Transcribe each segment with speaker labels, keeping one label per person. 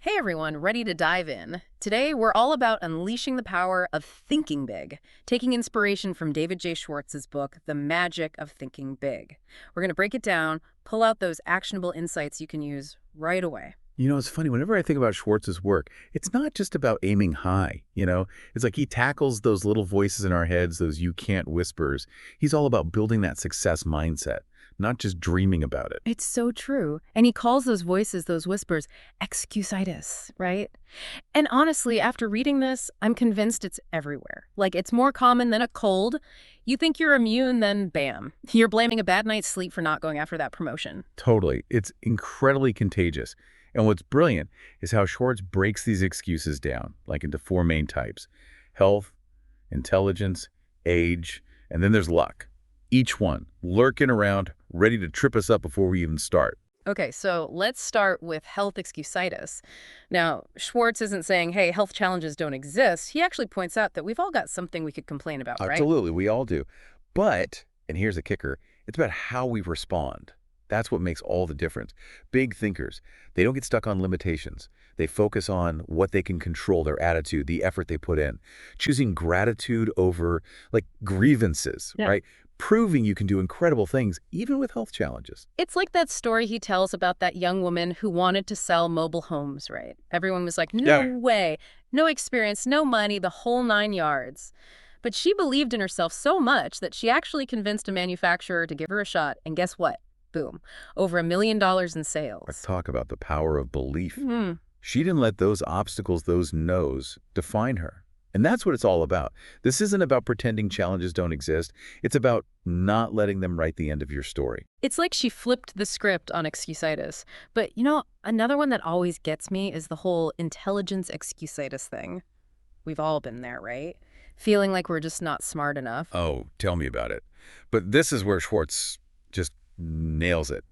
Speaker 1: Hey everyone, ready to dive in. Today, we're all about unleashing the power of thinking big, taking inspiration from David J. Schwartz's book, The Magic of Thinking Big. We're going to break it down, pull out those actionable insights you can use right away.
Speaker 2: It's funny. Whenever I think about Schwartz's work, it's not just about aiming high. It's like he tackles those little voices in our heads, those you can't whispers. He's all about building that success mindset, not just dreaming about it.
Speaker 1: It's so true. And he calls those voices, those whispers, excusitis, right? And honestly, after reading this, I'm convinced it's everywhere. Like, it's more common than a cold. You think you're immune, then bam, you're blaming a bad night's sleep for not going after that promotion.
Speaker 2: Totally. It's incredibly contagious. And what's brilliant is how Schwartz breaks these excuses down, like into four main types: health, intelligence, age, and then there's luck. Each one lurking around, ready to trip us up before we even start.
Speaker 1: Okay, so let's start with health excusitis. Now, Schwartz isn't saying, hey, health challenges don't exist. He actually points out that we've all got something we could complain about, right?
Speaker 2: Absolutely, we all do. But, and here's the kicker, it's about how we respond. That's what makes all the difference. Big thinkers, they don't get stuck on limitations. They focus on what they can control, their attitude, the effort they put in. Choosing gratitude over, like, grievances,
Speaker 1: Yeah.
Speaker 2: right? Proving you can do incredible things, even with health challenges.
Speaker 1: It's like that story he tells about that young woman who wanted to sell mobile homes, right? Everyone was like, no
Speaker 2: Yeah.
Speaker 1: way, no experience, no money, the whole 9 yards. But she believed in herself so much that she actually convinced a manufacturer to give her a shot. And guess what? Boom. Over $1 million in sales.
Speaker 2: Let's talk about the power of belief.
Speaker 1: Hmm.
Speaker 2: She didn't let those obstacles, those no's, define her. And that's what it's all about. This isn't about pretending challenges don't exist. It's about not letting them write the end of your story.
Speaker 1: It's like she flipped the script on excusitis. But another one that always gets me is the whole intelligence excusitis thing. We've all been there, right? Feeling like we're just not smart enough.
Speaker 2: Oh, tell me about it. But this is where Schwartz just nails it.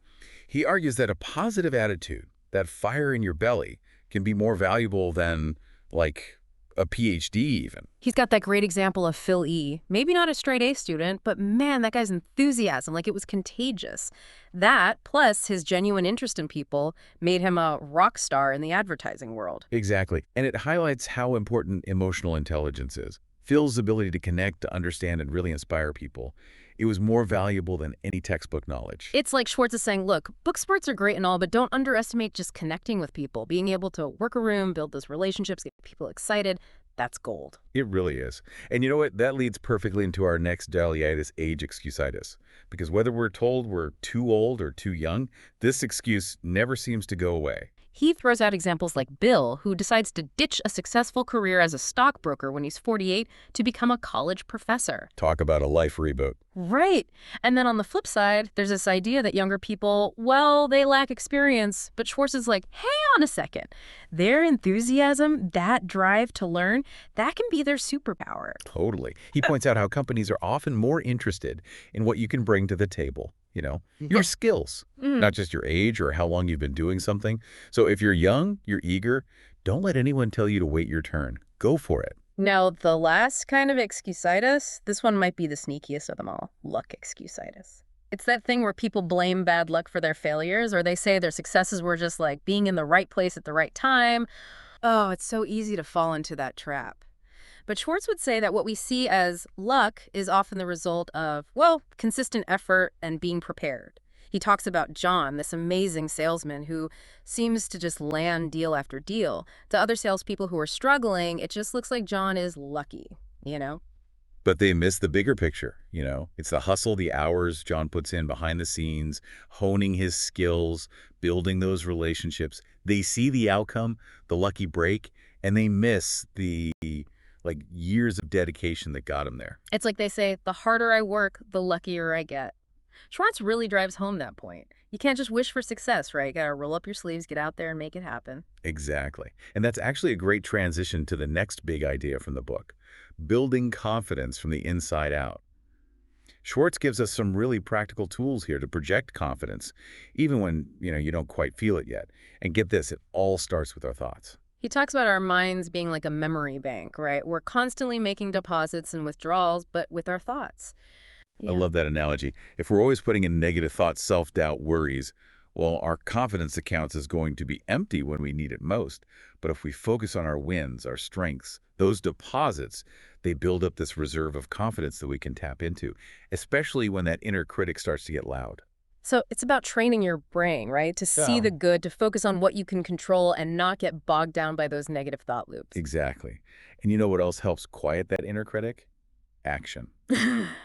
Speaker 2: He argues that a positive attitude, that fire in your belly, can be more valuable than, like, a PhD even.
Speaker 1: He's got that great example of Phil E. Maybe not a straight A student, but man, that guy's enthusiasm, like it was contagious. That, plus his genuine interest in people, made him a rock star in the advertising world.
Speaker 2: Exactly. And it highlights how important emotional intelligence is. Phil's ability to connect, to understand, and really inspire people. It was more valuable than any textbook knowledge.
Speaker 1: It's like Schwartz is saying, look, book smarts are great and all, but don't underestimate just connecting with people, being able to work a room, build those relationships, get people excited. That's gold.
Speaker 2: It really is. And you know what? That leads perfectly into our next dailitis, age excusitis. Because whether we're told we're too old or too young, this excuse never seems to go away.
Speaker 1: He throws out examples like Bill, who decides to ditch a successful career as a stockbroker when he's 48 to become a college professor.
Speaker 2: Talk about a life reboot.
Speaker 1: Right. And then on the flip side, there's this idea that younger people, well, they lack experience. But Schwartz is like, hang on a second. Their enthusiasm, that drive to learn, that can be their superpower.
Speaker 2: Totally. He points out how companies are often more interested in what you can bring to the table. Your skills, not just your age or how long you've been doing something. So if you're young, you're eager, don't let anyone tell you to wait your turn. Go for it.
Speaker 1: Now, the last kind of excusitis, this one might be the sneakiest of them all, luck excusitis. It's that thing where people blame bad luck for their failures, or they say their successes were just like being in the right place at the right time. Oh, it's so easy to fall into that trap. But Schwartz would say that what we see as luck is often the result of, well, consistent effort and being prepared. He talks about John, this amazing salesman who seems to just land deal after deal. To other salespeople who are struggling, it just looks like John is lucky.
Speaker 2: But they miss the bigger picture. It's the hustle, the hours John puts in behind the scenes, honing his skills, building those relationships. They see the outcome, the lucky break, and they miss the years of dedication that got him there.
Speaker 1: It's like they say, the harder I work, the luckier I get. Schwartz really drives home that point. You can't just wish for success, right? You gotta roll up your sleeves, get out there, and make it happen.
Speaker 2: Exactly. And that's actually a great transition to the next big idea from the book, building confidence from the inside out. Schwartz gives us some really practical tools here to project confidence, even when, you don't quite feel it yet. And get this, it all starts with our thoughts.
Speaker 1: He talks about our minds being like a memory bank, right? We're constantly making deposits and withdrawals, but with our thoughts.
Speaker 2: I love that analogy. If we're always putting in negative thoughts, self-doubt, worries, Well, our confidence accounts is going to be empty when we need it most. But if we focus on our wins, our strengths, those deposits, they build up this reserve of confidence that we can tap into, especially when that inner critic starts to get loud.
Speaker 1: So it's about training your brain, right? To see
Speaker 2: Yeah.
Speaker 1: the good, to focus on what you can control and not get bogged down by those negative thought loops.
Speaker 2: Exactly. And you know what else helps quiet that inner critic? Action.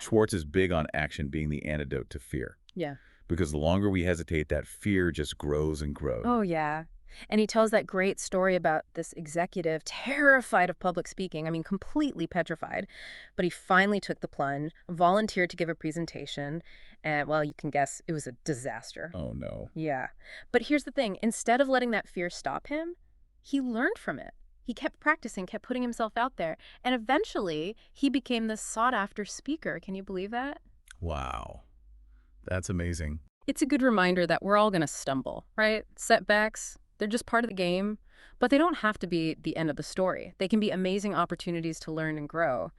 Speaker 2: Schwartz is big on action being the antidote to fear.
Speaker 1: Yeah.
Speaker 2: Because the longer we hesitate, that fear just grows and grows.
Speaker 1: Oh, yeah. And he tells that great story about this executive terrified of public speaking, I mean, completely petrified. But he finally took the plunge, volunteered to give a presentation, and, well, you can guess it was a disaster.
Speaker 2: Oh, no.
Speaker 1: Yeah. But here's the thing, instead of letting that fear stop him, he learned from it. He kept practicing, kept putting himself out there, and eventually he became this sought-after speaker. Can you believe that?
Speaker 2: Wow. That's amazing.
Speaker 1: It's a good reminder that we're all going to stumble, right? Setbacks, they're just part of the game, but they don't have to be the end of the story. They can be amazing opportunities to learn and grow,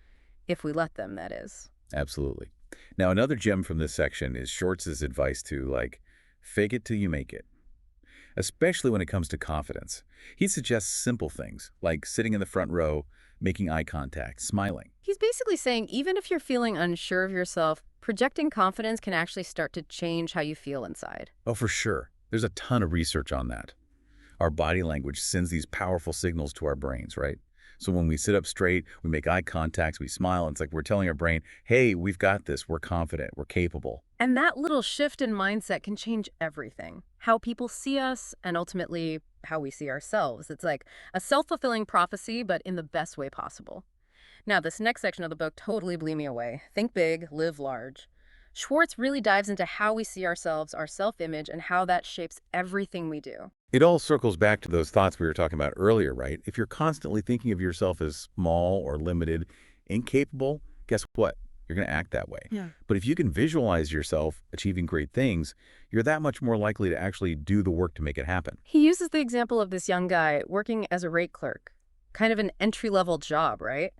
Speaker 1: if we let them, that is.
Speaker 2: Absolutely. Now, another gem from this section is Schwartz's advice to, fake it till you make it, especially when it comes to confidence. He suggests simple things, like sitting in the front row, making eye contact, smiling.
Speaker 1: He's basically saying even if you're feeling unsure of yourself, projecting confidence can actually start to change how you feel inside.
Speaker 2: Oh, for sure. There's a ton of research on that. Our body language sends these powerful signals to our brains, right? So when we sit up straight, we make eye contact, we smile, and it's like we're telling our brain, hey, we've got this, we're confident, we're capable.
Speaker 1: And that little shift in mindset can change everything. How people see us and ultimately how we see ourselves. It's like a self-fulfilling prophecy, but in the best way possible. Now, this next section of the book totally blew me away. Think big, live large. Schwartz really dives into how we see ourselves, our self-image, and how that shapes everything we do.
Speaker 2: It all circles back to those thoughts we were talking about earlier, right? If you're constantly thinking of yourself as small or limited, incapable, guess what? You're going to act that way.
Speaker 1: Yeah.
Speaker 2: But if you can visualize yourself achieving great things, you're that much more likely to actually do the work to make it happen.
Speaker 1: He uses the example of this young guy working as a rate clerk, kind of an entry-level job, right?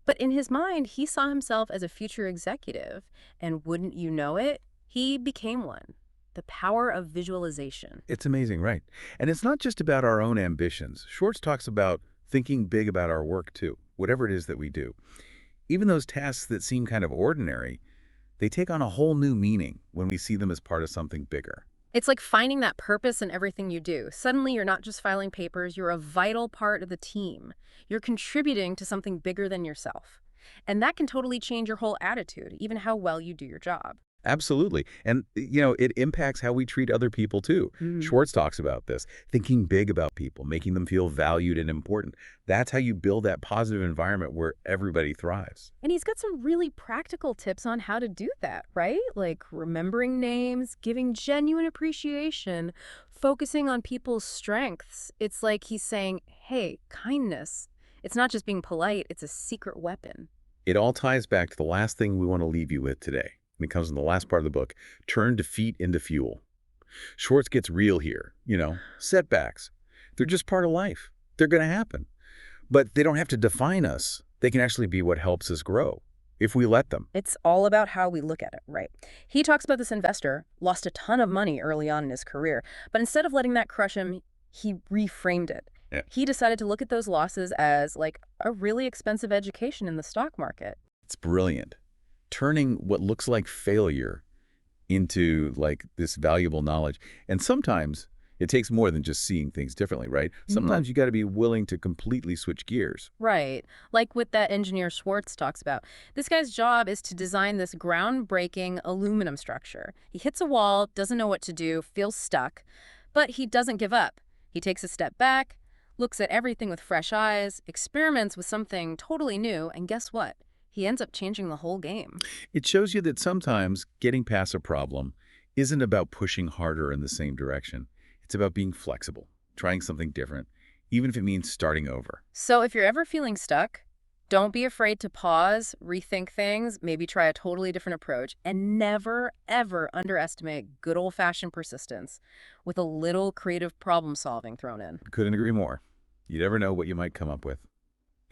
Speaker 1: But in his mind, he saw himself as a future executive, and wouldn't you know it, he became one. The power of visualization.
Speaker 2: It's amazing, right? And it's not just about our own ambitions. Schwartz talks about thinking big about our work, too, whatever it is that we do. Even those tasks that seem kind of ordinary, they take on a whole new meaning when we see them as part of something bigger.
Speaker 1: It's like finding that purpose in everything you do. Suddenly, you're not just filing papers, you're a vital part of the team. You're contributing to something bigger than yourself. And that can totally change your whole attitude, even how well you do your job.
Speaker 2: Absolutely. And, it impacts how we treat other people, too.
Speaker 1: Mm.
Speaker 2: Schwartz talks about this, thinking big about people, making them feel valued and important. That's how you build that positive environment where everybody thrives.
Speaker 1: And he's got some really practical tips on how to do that, right? Like remembering names, giving genuine appreciation, focusing on people's strengths. It's like he's saying, hey, kindness. It's not just being polite, it's a secret weapon.
Speaker 2: It all ties back to the last thing we want to leave you with today. And it comes in the last part of the book, turn defeat into fuel. Schwartz gets real here. Setbacks. They're just part of life. They're going to happen. But they don't have to define us. They can actually be what helps us grow, if we let them.
Speaker 1: It's all about how we look at it, right? He talks about this investor, lost a ton of money early on in his career, but instead of letting that crush him, he reframed it.
Speaker 2: Yeah.
Speaker 1: He decided to look at those losses as like a really expensive education in the stock market.
Speaker 2: It's brilliant. Turning what looks like failure into this valuable knowledge. And sometimes it takes more than just seeing things differently, right? Sometimes you got to be willing to completely switch gears.
Speaker 1: Right. Like with that engineer Schwartz talks about. This guy's job is to design this groundbreaking aluminum structure. He hits a wall, doesn't know what to do, feels stuck, but he doesn't give up. He takes a step back, looks at everything with fresh eyes, experiments with something totally new, and guess what? He ends up changing the whole game.
Speaker 2: It shows you that sometimes getting past a problem isn't about pushing harder in the same direction. It's about being flexible, trying something different, even if it means starting over.
Speaker 1: So if you're ever feeling stuck, don't be afraid to pause, rethink things, maybe try a totally different approach, and never, ever underestimate good old-fashioned persistence with a little creative problem solving thrown in.
Speaker 2: Couldn't agree more. You never know what you might come up with.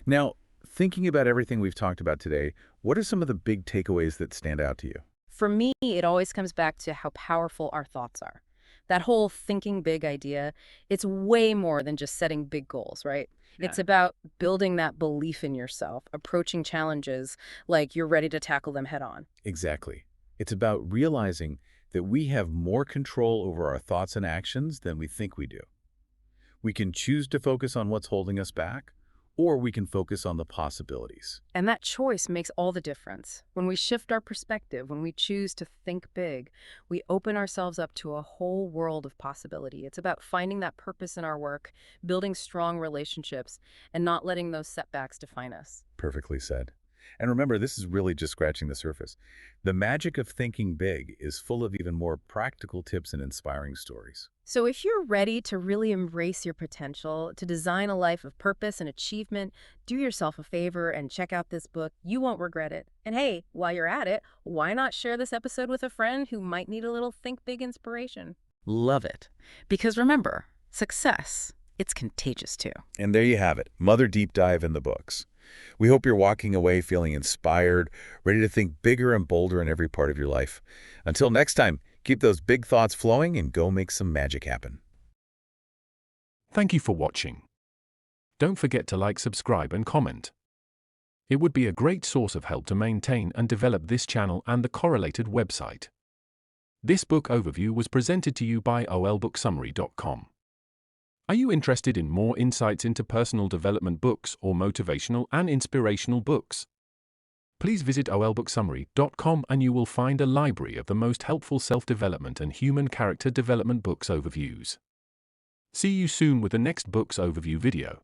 Speaker 2: Now, thinking about everything we've talked about today, what are some of the big takeaways that stand out to you?
Speaker 1: For me, it always comes back to how powerful our thoughts are. That whole thinking big idea, it's way more than just setting big goals, right?
Speaker 2: Yeah.
Speaker 1: It's about building that belief in yourself, approaching challenges like you're ready to tackle them head on.
Speaker 2: Exactly. It's about realizing that we have more control over our thoughts and actions than we think we do. We can choose to focus on what's holding us back, or we can focus on the possibilities.
Speaker 1: And that choice makes all the difference. When we shift our perspective, when we choose to think big, we open ourselves up to a whole world of possibility. It's about finding that purpose in our work, building strong relationships, and not letting those setbacks define us.
Speaker 2: Perfectly said. And remember, this is really just scratching the surface. The magic of thinking big is full of even more practical tips and inspiring stories.
Speaker 1: So if you're ready to really embrace your potential, to design a life of purpose and achievement, do yourself a favor and check out this book. You won't regret it. And hey, while you're at it, why not share this episode with a friend who might need a little think big inspiration? Love it. Because remember, success, it's contagious too.
Speaker 2: And there you have it, Mother Deep Dive in the books. We hope you're walking away feeling inspired, ready to think bigger and bolder in every part of your life. Until next time, keep those big thoughts flowing and go make some magic happen.
Speaker 3: Thank you for watching. Don't forget to like, subscribe, and comment. It would be a great source of help to maintain and develop this channel and the correlated website. This book overview was presented to you by olbooksummary.com. Are you interested in more insights into personal development books or motivational and inspirational books? Please visit olbooksummary.com and you will find a library of the most helpful self-development and human character development books overviews. See you soon with the next books overview video.